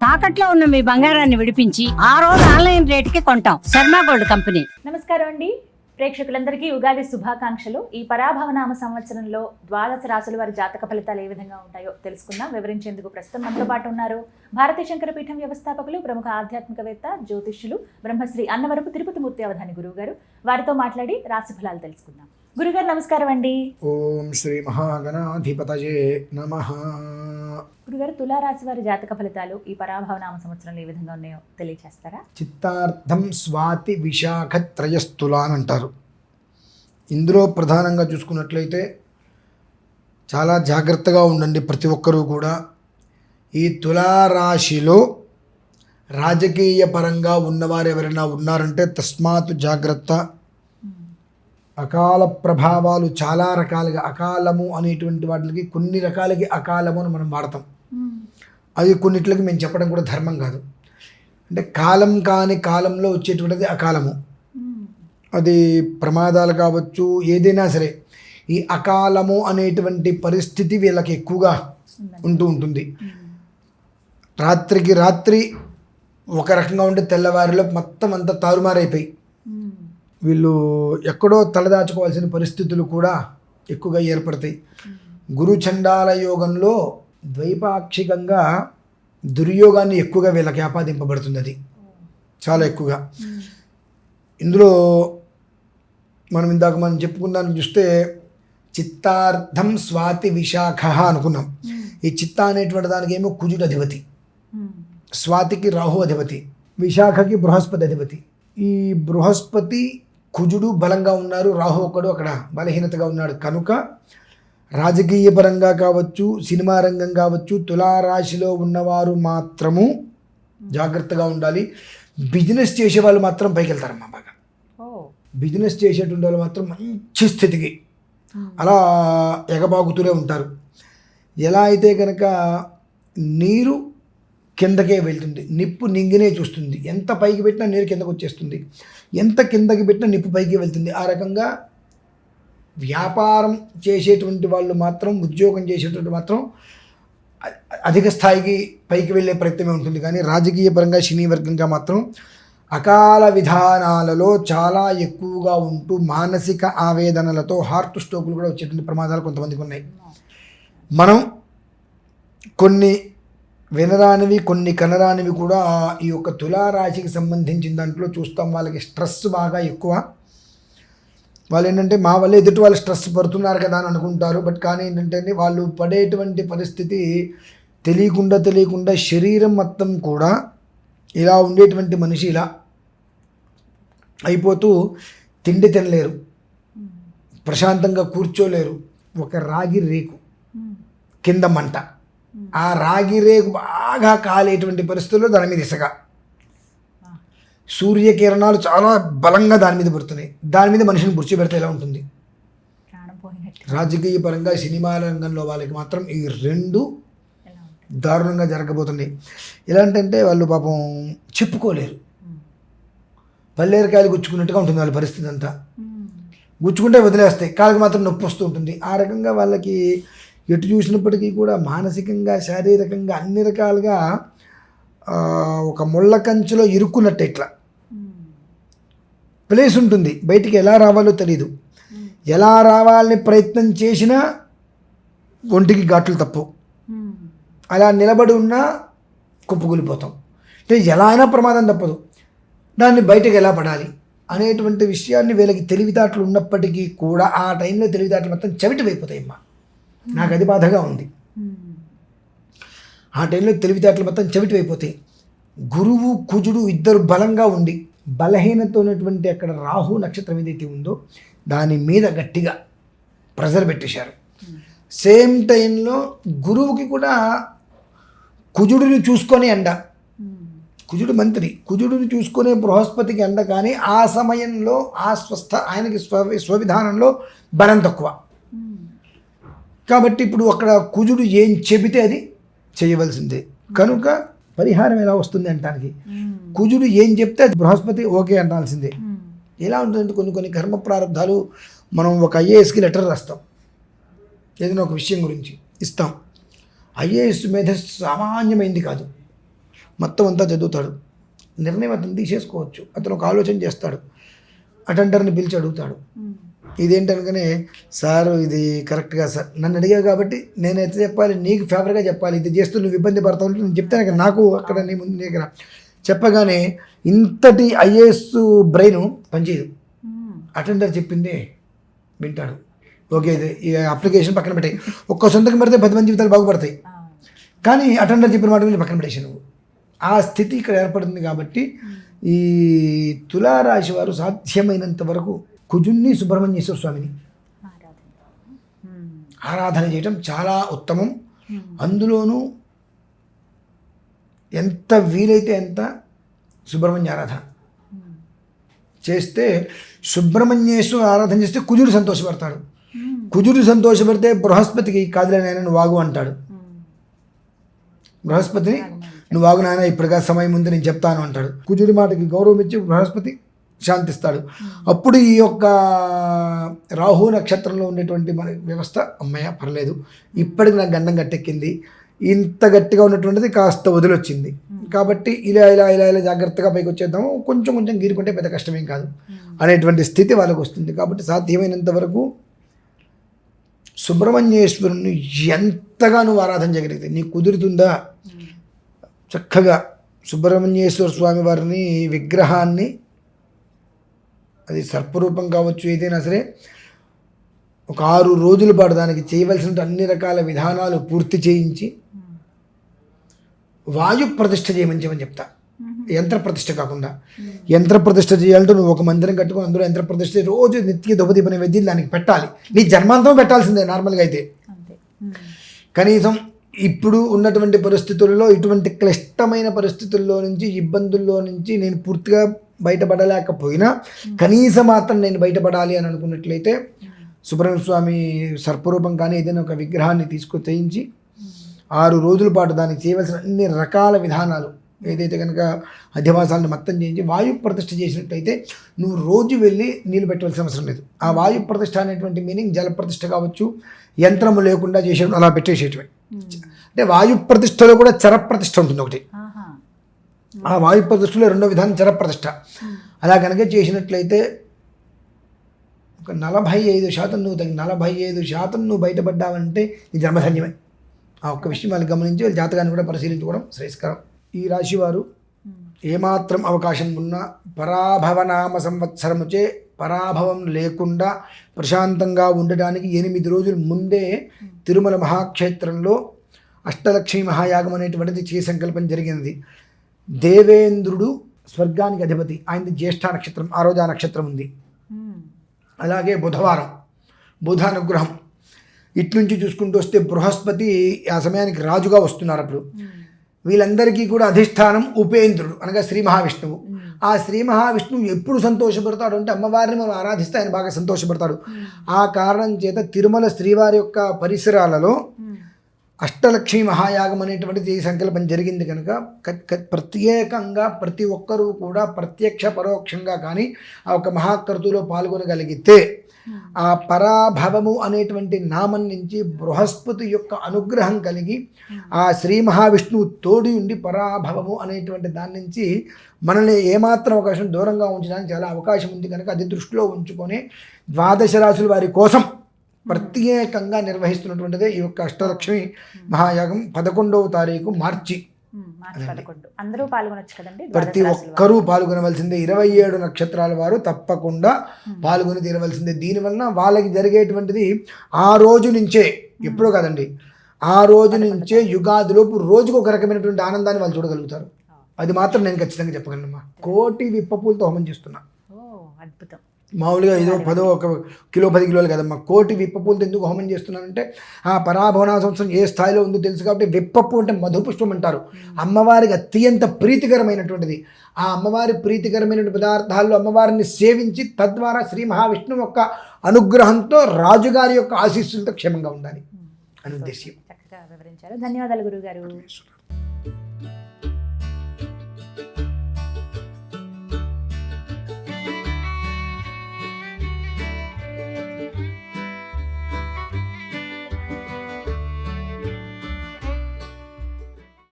తాకట్లో ఉన్న మీ బంగారాన్ని విడిపించి ఆ రోజు ఆన్లైన్ రేటుకి కొంటాం. Sharma gold company. నమస్కారం అండి ప్రేక్షకులందరికీ ఉగాది శుభాకాంక్షలు. ఈ పరాభవనామ సంవత్సరంలో ద్వాదశ రాశుల వారి జాతక ఫలితాలు ఏ విధంగా ఉంటాయో తెలుసుకుందాం. వివరించేందుకు ప్రస్తుతం మనతో పాటు ఉన్నారు భారతీయ శంకర పీఠం వ్యవస్థాపకులు, ప్రముఖ ఆధ్యాత్మికవేత్త, జ్యోతిష్యులు, బ్రహ్మశ్రీ అన్నవరపు తిరుపతి మూర్తి అవధాని గురువు గారు. వారితో మాట్లాడి రాశి ఫలాలు తెలుసుకుందాం. గురుగారు నమస్కారం అండి. ఓం శ్రీ మహాగణాధిపతయే నమః. గురుగారు, తులారాశి వారి జాతక ఫలితాలు ఈ పరాభవనామ సంవత్సరంలో ఏ విధంగా ఉన్నాయో తెలియజేస్తారా? చిత్తార్థం స్వాతి విశాఖ త్రయస్థుల అని అంటారు. ఇందులో ప్రధానంగా చూసుకున్నట్లయితే చాలా జాగ్రత్తగా ఉండండి ప్రతి ఒక్కరూ కూడా. ఈ తులారాశిలో రాజకీయ పరంగా ఉన్నవారు ఎవరైనా ఉన్నారంటే తస్మాత్ జాగ్రత్త. అకాల ప్రభావాలు చాలా రకాలుగా, అకాలము అనేటువంటి వాటికి కొన్ని రకాలకి అకాలము అని మనం వాడతాం. అది కొన్నిట్లకి మేము చెప్పడం కూడా ధర్మం కాదు. అంటే కాలం కాని కాలంలో వచ్చేటువంటిది అకాలము. అది ప్రమాదాలు కావచ్చు, ఏదైనా సరే ఈ అకాలము అనేటువంటి పరిస్థితి వీళ్ళకి ఎక్కువగా ఉంటూ ఉంటుంది. రాత్రికి రాత్రి ఒక రకంగా ఉంటే తెల్లవారిలో మొత్తం అంతా తారుమారైపోయి వీళ్ళు ఎక్కడో తలదాచుకోవాల్సిన పరిస్థితులు కూడా ఎక్కువగా ఏర్పడతాయి. గురు చండాల యోగంలో ద్వైపాక్షికంగా దుర్యోగాన్ని ఎక్కువగా వీళ్ళకి ఆపాదింపబడుతుంది. అది చాలా ఎక్కువగా. ఇందులో మనం చెప్పుకున్నాను చూస్తే చిత్తార్థం స్వాతి విశాఖ అనుకున్నాం. ఈ చిత్త అనేటువంటి దానికి ఏమో కుజుడు అధిపతి, స్వాతికి రాహు అధిపతి, విశాఖకి బృహస్పతి అధిపతి. ఈ బృహస్పతి కుజుడు బలంగా ఉన్నారు, రాహు ఒకడు అక్కడ బలహీనతగా ఉన్నాడు. కనుక రాజకీయ పరంగా కావచ్చు, సినిమా రంగం కావచ్చు, తులారాశిలో ఉన్నవారు మాత్రము జాగ్రత్తగా ఉండాలి. బిజినెస్ చేసేవాళ్ళు మాత్రం పైకి వెళ్తారమ్మా బాగా. బిజినెస్ చేసేటువంటి వాళ్ళు మాత్రం మంచి స్థితికి అలా ఎగబాగుతూనే ఉంటారు. ఎలా అయితే కనుక నీరు కిందకే వెళ్తుంది, నిప్పు నింగినే చూస్తుంది. ఎంత పైకి పెట్టినా నీరు కిందకు వచ్చేస్తుంది, ఎంత కిందకి పెట్టినా నిప్పు పైకి వెళ్తుంది. ఆ రకంగా వ్యాపారం చేసేటువంటి వాళ్ళు మాత్రం, ఉద్యోగం చేసేటువంటి మాత్రం అధిక స్థాయికి పైకి వెళ్ళే ప్రయత్నమే ఉంటుంది. కానీ రాజకీయ పరంగా, సినీ వర్గంగా మాత్రం అకాల విధానాలలో చాలా ఎక్కువగా ఉంటూ మానసిక ఆవేదనలతో హార్ట్ స్ట్రోకులు కూడా వచ్చేటువంటి ప్రమాదాలు కొంతమందికి ఉన్నాయి. మనం కొన్ని వినరానివి, కొన్ని కనరానివి కూడా ఈ యొక్క తులారాశికి సంబంధించిన దాంట్లో చూస్తాం. వాళ్ళకి స్ట్రెస్ బాగా ఎక్కువ. వాళ్ళు ఏంటంటే మా వల్ల ఎదుటి వాళ్ళు స్ట్రెస్ పడుతున్నారు కదా అని అనుకుంటారు. బట్ కానీ ఏంటంటే వాళ్ళు పడేటువంటి పరిస్థితి తెలియకుండా శరీరం మొత్తం కూడా ఇలా ఉండేటువంటి మనిషి ఇలా అయిపోతూ తిండి తినలేరు, ప్రశాంతంగా కూర్చోలేరు. ఒక రాగి రేకు కింద మంట, ఆ రాగి రేకు బాగా కాలేటువంటి పరిస్థితుల్లో దాని మీద ఇసుక, సూర్యకిరణాలు చాలా బలంగా దాని మీద పడుతున్నాయి. దాని మీద మనిషిని బుర్చిపెడితే ఎలా ఉంటుంది? రాజకీయ పరంగా, సినిమా రంగంలో వాళ్ళకి మాత్రం ఈ రెండు దారుణంగా జరగబోతున్నాయి. ఎలాంటంటే వాళ్ళు పాపం చెప్పుకోలేరు. పల్లేరకాయలు గుచ్చుకున్నట్టుగా ఉంటుంది వాళ్ళ పరిస్థితి అంతా. గుచ్చుకుంటే వదిలేస్తాయి, కాళ్ళకి మాత్రం నొప్పి వస్తూ ఉంటుంది. ఆ రకంగా వాళ్ళకి ఎటు చూసినప్పటికీ కూడా మానసికంగా, శారీరకంగా అన్ని రకాలుగా ఒక ముళ్ళ కంచులో ఇరుక్కున్నట్టు ఇట్లా ప్లేస్ ఉంటుంది. బయటికి ఎలా రావాలో తెలీదు. ఎలా రావాలని ప్రయత్నం చేసినా ఒంటికి ఘాట్లు తప్పవు. అలా నిలబడి ఉన్నా కుప్పకూలిపోతాం. అంటే ఎలా అయినా ప్రమాదం తప్పదు. దాన్ని బయటకు ఎలా పడాలి అనేటువంటి విషయాన్ని వీళ్ళకి తెలివితేటలు ఉన్నప్పటికీ కూడా ఆ టైంలో తెలివితేటలు మొత్తం చెవిటివైపోతాయమ్మా. నాకు అది బాధగా ఉంది. ఆ టైంలో తెలివితేటలు మొత్తం చెవిటివైపోతాయి. గురువు కుజుడు ఇద్దరు బలంగా ఉండి, బలహీనత ఉన్నటువంటి అక్కడ రాహు నక్షత్రం ఏదైతే ఉందో దాని మీద గట్టిగా ప్రెజర్ పెట్టేశారు. సేమ్ టైంలో గురువుకి కూడా కుజుడిని చూసుకొని ఎండ, కుజుడు మంత్రి, కుజుడిని చూసుకునే బృహస్పతికి ఎండ. కానీ ఆ సమయంలో ఆయనకి స్వవిధానంలో బలం తక్కువ. కాబట్టి ఇప్పుడు అక్కడ కుజుడు ఏం చెబితే అది చేయవలసిందే. కనుక పరిహారం ఎలా వస్తుంది అంటానికి కుజుడు ఏం చెప్తే అది బృహస్పతి ఓకే అంటాల్సిందే. ఎలా ఉంటుందంటే కొన్ని కర్మ ప్రారంధాలు మనం ఒక ఐఏఎస్కి లెటర్ రాస్తాం, ఏదైనా ఒక విషయం గురించి ఇస్తాం. ఐఏఎస్ మీద సామాన్యమైంది కాదు. మొత్తం అంతా చదువుతాడు. నిర్ణయం అతను తీసేసుకోవచ్చు. అతను ఒక ఆలోచన చేస్తాడు, అటెండర్ని పిలిచి అడుగుతాడు, ఇదేంటనగానే సార్ ఇది కరెక్ట్గా సార్ నన్ను అడిగావు కాబట్టి నేనైతే చెప్పాలి, నీకు ఫేవర్గా చెప్పాలి, ఇది చేస్తూ నువ్వు ఇబ్బంది పడతావు అంటే నేను చెప్తాను నాకు అక్కడ నీ ముందు దగ్గర చెప్పగానే ఇంతటి ఐఏఎస్ బ్రెయిన్ పనిచేయదు. అటెండర్ చెప్పిందే వింటాడు. ఓకే ఇది ఈ అప్లికేషన్ పక్కన పెట్టాయి, ఒక్క సొంతకం పెడితే 10 మంది జీవితాలు బాగుపడతాయి, కానీ అటెండర్ చెప్పిన మాట మీద పక్కన పెట్టేసి నువ్వు ఆ స్థితి ఇక్కడ ఏర్పడుతుంది. కాబట్టి ఈ తులారాశి వారు సాధ్యమైనంత వరకు కుజున్ని సుబ్రహ్మణ్యేశ్వర స్వామిని ఆరాధన చేయటం చాలా ఉత్తమం. అందులోనూ ఎంత వీలైతే ఎంత సుబ్రహ్మణ్య ఆరాధన చేస్తే, సుబ్రహ్మణ్యేశ్వర ఆరాధన చేస్తే కుజుడు సంతోషపడతాడు. కుజుడు సంతోషపడితే బృహస్పతికి కాదులే నాయన నువ్వు వాగు అంటాడు. బృహస్పతిని నువ్వు వాగు నాయన ఇప్పటికా సమయం ముందు నేను చెప్తాను అంటాడు. కుజుడి మాటకి గౌరవం ఇచ్చి బృహస్పతి శాంతిస్తాడు. అప్పుడు ఈ యొక్క రాహు నక్షత్రంలో ఉండేటువంటి మన వ్యవస్థ అమ్మయ్య పర్లేదు, ఇప్పటికి నాకు గండం గట్టెక్కింది, ఇంత గట్టిగా ఉన్నటువంటిది కాస్త వదిలొచ్చింది, కాబట్టి ఇలా ఇలా ఇలా ఇలా జాగ్రత్తగా పైకి వచ్చేద్దాము, కొంచెం కొంచెం గీరుకుంటే పెద్ద కష్టమేం కాదు అనేటువంటి స్థితి వాళ్ళకు వస్తుంది. కాబట్టి సాధ్యమైనంత వరకు సుబ్రహ్మణ్యేశ్వరుని ఎంతగా నువ్వు ఆరాధన చేయగలిగితే నీకు కుదురుతుందా, చక్కగా సుబ్రహ్మణ్యేశ్వర స్వామి వారిని విగ్రహాన్ని, అది సర్పరూపం కావచ్చు ఏదైనా సరే, ఒక 6 రోజుల పాటు దానికి చేయవలసిన అన్ని రకాల విధానాలు పూర్తి చేయించి వాయు ప్రతిష్ఠ చేయమని చెప్తా. యంత్ర ప్రతిష్ఠ కాకుండా యంత్ర ప్రతిష్ఠ చేయాలంటే నువ్వు ఒక మందిరం కట్టుకుని అందులో యంత్ర ప్రతిష్ఠ రోజు నిత్య ధూపదీప నైవేద్యం దానికి పెట్టాలి. నీ జన్మాంతం పెట్టాల్సిందే నార్మల్గా అయితే. కనీసం ఇప్పుడు ఉన్నటువంటి పరిస్థితుల్లో, ఇటువంటి క్లిష్టమైన పరిస్థితుల్లో నుంచి, ఇబ్బందుల్లో నుంచి నేను పూర్తిగా బయటపడలేకపోయినా కనీస మాత్రం నేను బయటపడాలి అని అనుకున్నట్లయితే సుబ్రహ్మణ్య స్వామి సర్పరూపం కానీ ఏదైనా ఒక విగ్రహాన్ని తీసుకొని చేయించి 6 రోజుల పాటు దానికి చేయవలసిన అన్ని రకాల విధానాలు ఏదైతే కనుక అధివాసాలను మొత్తం చేయించి వాయు ప్రతిష్ఠ చేసినట్లయితే నువ్వు రోజు వెళ్ళి నీళ్ళు పెట్టవలసిన అవసరం లేదు. ఆ వాయు ప్రతిష్ఠ అనేటువంటి మీనింగ్ జల ప్రతిష్ఠ కావచ్చు, యంత్రము లేకుండా చేసేయడం అలా పెట్టేసేయటమే. అంటే వాయు ప్రతిష్టలో కూడా చర ప్రతిష్ఠ ఉంటుంది ఒకటి. ఆ వాయు ప్రతిష్టలో రెండో విధానం చర ప్రతిష్ఠ. అలా కనుక చేసినట్లయితే ఒక 45% నువ్వు 45% నువ్వు బయటపడ్డావంటే నీ జన్మధన్యమే. ఆ ఒక్క విషయం వాళ్ళు గమనించి వాళ్ళ జాతకాన్ని కూడా పరిశీలించుకోవడం శ్రేయస్కరం. ఈ రాశివారు ఏమాత్రం అవకాశం ఉన్నా పరాభవనామ సంవత్సరముచే పరాభవం లేకుండా ప్రశాంతంగా ఉండడానికి 8 రోజుల ముందే తిరుమల మహాక్షేత్రంలో అష్టలక్ష్మి మహాయాగం అనేటువంటిది చేయ సంకల్పం జరిగింది. దేవేంద్రుడు స్వర్గానికి అధిపతి, ఆయనది జ్యేష్ఠ నక్షత్రం, ఆ రోజు ఆ నక్షత్రం ఉంది. అలాగే బుధవారం బుధ అనుగ్రహం. ఇట్నుంచి చూసుకుంటూ వస్తే బృహస్పతి ఆ సమయానికి రాజుగా వస్తున్నారు. అప్పుడు వీళ్ళందరికీ కూడా అధిష్టానం ఉపేంద్రుడు అనగా శ్రీ మహావిష్ణువు. ఆ శ్రీ మహావిష్ణువు ఎప్పుడు సంతోషపడతాడు అంటే అమ్మవారిని మనం ఆరాధిస్తే ఆయన బాగా సంతోషపడతాడు. ఆ కారణం చేత తిరుమల శ్రీవారి యొక్క పరిసరాలలో అష్టలక్ష్మి మహాయాగం అనేటువంటిది సంకల్పం జరిగింది కనుక ప్రత్యేకంగా ప్రతి ఒక్కరూ కూడా ప్రత్యక్ష పరోక్షంగా కానీ ఆ ఒక మహాకర్తులో పాల్గొనగలిగితే ఆ పరాభవము అనేటువంటి నామం నుంచి బృహస్పతి యొక్క అనుగ్రహం కలిగి ఆ శ్రీ మహావిష్ణువు తోడి ఉండి పరాభవము అనేటువంటి దాని నుంచి మనల్ని ఏమాత్రం అవకాశం దూరంగా ఉంచడానికి చాలా అవకాశం ఉంది కనుక అది దృష్టిలో ఉంచుకొని 12 రాశుల వారి కోసం ప్రత్యేకంగా నిర్వహిస్తున్నటువంటిదే ఈ యొక్క అష్టలక్ష్మి మహాయాగం 11వ తారీఖు మార్చి. అందరూ పాల్గొనొచ్చు కదండి. ప్రతి ఒక్కరూ పాల్గొనవలసిందే. 27 నక్షత్రాల వారు తప్పకుండా పాల్గొని తీరవలసిందే. దీనివలన వాళ్ళకి జరిగేటువంటిది ఆ రోజు నుంచే, ఎప్పుడో కాదండి, ఆ రోజు నుంచే యుగాదిలోపు రోజుకు ఒక రకమైనటువంటి ఆనందాన్ని వాళ్ళు చూడగలుగుతారు. అది మాత్రం నేను ఖచ్చితంగా చెప్పగలనమ్మా. 1,000,000 విప్పపూలతో హోమం చేస్తున్నా. అద్భుతం. మామూలుగా ఏదో 1 కిలో 10 కిలోలు కదమ్మా, 1,000,000 విప్పపూలతో ఎందుకు హోమం చేస్తున్నానంటే ఆ పరాభవన సంవత్సరం ఏ స్థాయిలో ఉందో తెలుసు కాబట్టి. విప్పపు అంటే మధుపుష్పం అంటారు, అమ్మవారికి అత్యంత ప్రీతికరమైనటువంటిది. ఆ అమ్మవారి ప్రీతికరమైన పదార్థాల్లో అమ్మవారిని సేవించి తద్వారా శ్రీ మహావిష్ణువు యొక్క అనుగ్రహంతో రాజుగారి యొక్క ఆశీస్సులతో క్షేమంగా ఉండాలి అని ఉద్దేశ్యం. చక్కగా వివరించారు. ధన్యవాదాలు గురుగారు.